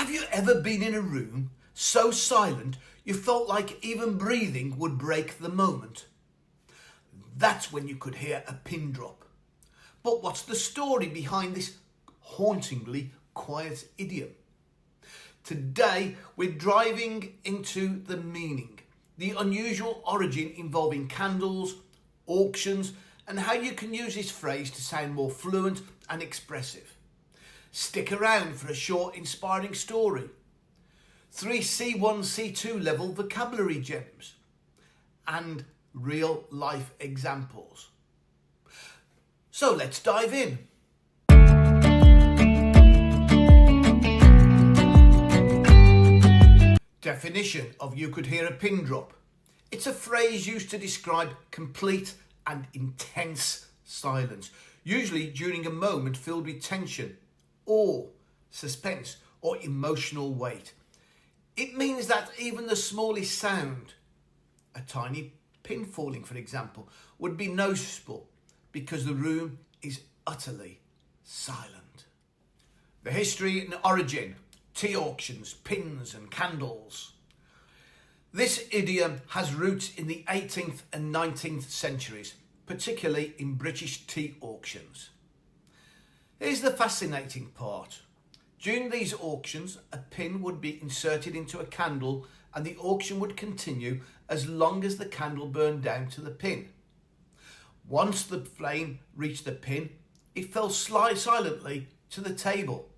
Have you ever been in a room so silent you felt like even breathing would break the moment? That's when you could hear a pin drop. But what's the story behind this hauntingly quiet idiom? Today we're driving into the meaning, the unusual origin involving candles, auctions, and how you can use this phrase to sound more fluent and expressive. Stick around for a short, inspiring story. 3 C1, C2 level vocabulary gems and real life examples. So let's dive in. Definition of "you could hear a pin drop." It's a phrase used to describe complete and intense silence, usually during a moment filled with tension, awe, suspense, or emotional weight. It means that even the smallest sound, a tiny pin falling for example, would be noticeable because the room is utterly silent. The history and origin: tea auctions, pins and candles. This idiom has roots in the 18th and 19th centuries, particularly in British tea auctions. Here's the fascinating part. During these auctions, a pin would be inserted into a candle and the auction would continue as long as the candle burned down to the pin. Once the flame reached the pin, it fell silently to the table.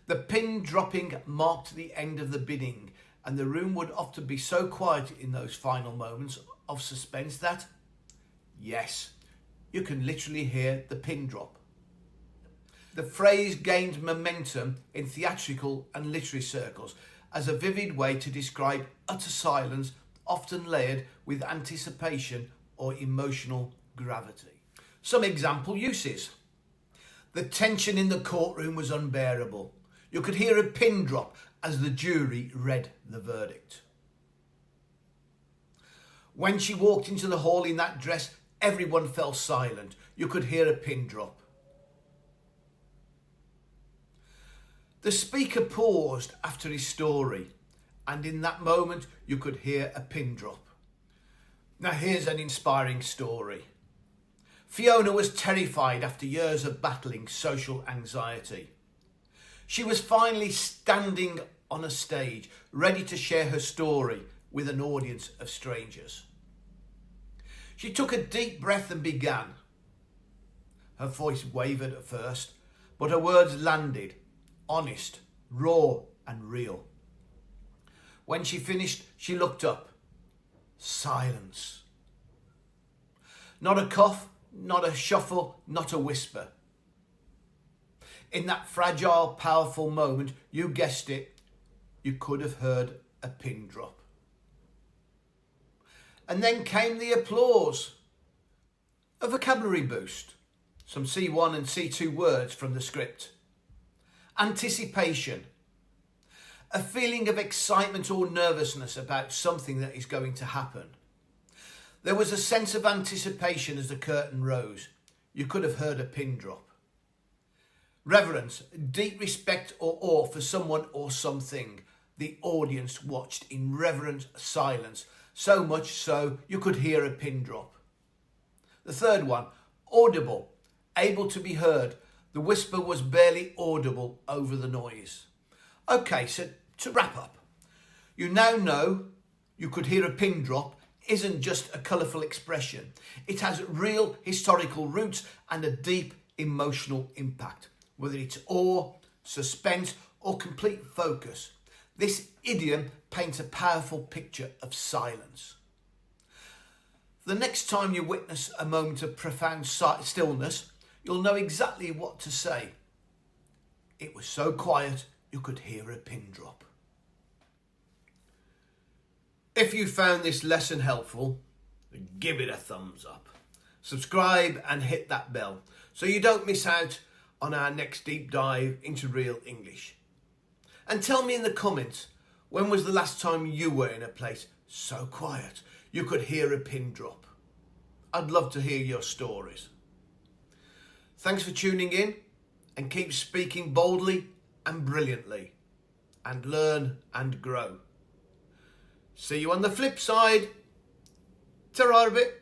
The pin dropping marked the end of the bidding, and the room would often be so quiet in those final moments of suspense that, yes, you can literally hear the pin drop. The phrase gained momentum in theatrical and literary circles as a vivid way to describe utter silence, often layered with anticipation or emotional gravity. Some example uses. The tension in the courtroom was unbearable. You could hear a pin drop as the jury read the verdict. When she walked into the hall in that dress, everyone fell silent. You could hear a pin drop. The speaker paused after his story, and in that moment you could hear a pin drop. Now here's an inspiring story. Fiona was terrified after years of battling social anxiety. She was finally standing on a stage, ready to share her story with an audience of strangers. She took a deep breath and began. Her voice wavered at first, but her words landed, honest, raw and real. When she finished, she looked up. Silence. Not a cough, not a shuffle, not a whisper. In that fragile, powerful moment, you guessed it, you could have heard a pin drop. And then came the applause. A vocabulary boost. Some C1 and C2 words from the script. Anticipation. A feeling of excitement or nervousness about something that is going to happen. There was a sense of anticipation as the curtain rose. You could have heard a pin drop. Reverence, deep respect or awe for someone or something. The audience watched in reverent silence, so much so you could hear a pin drop. The third one, audible, able to be heard. The whisper was barely audible over the noise. Okay, so to wrap up, you now know you could hear a pin drop isn't just a colourful expression. It has real historical roots and a deep emotional impact. Whether it's awe, suspense or complete focus, this idiom paints a powerful picture of silence. The next time you witness a moment of profound stillness, you'll know exactly what to say. It was so quiet you could hear a pin drop. If you found this lesson helpful, give it a thumbs up. Subscribe and hit that bell so you don't miss out on our next deep dive into real English. And tell me in the comments, when was the last time you were in a place so quiet you could hear a pin drop? I'd love to hear your stories. Thanks for tuning in and keep speaking boldly and brilliantly. and learn and grow. See you on the flip side. Ta-ra a bit.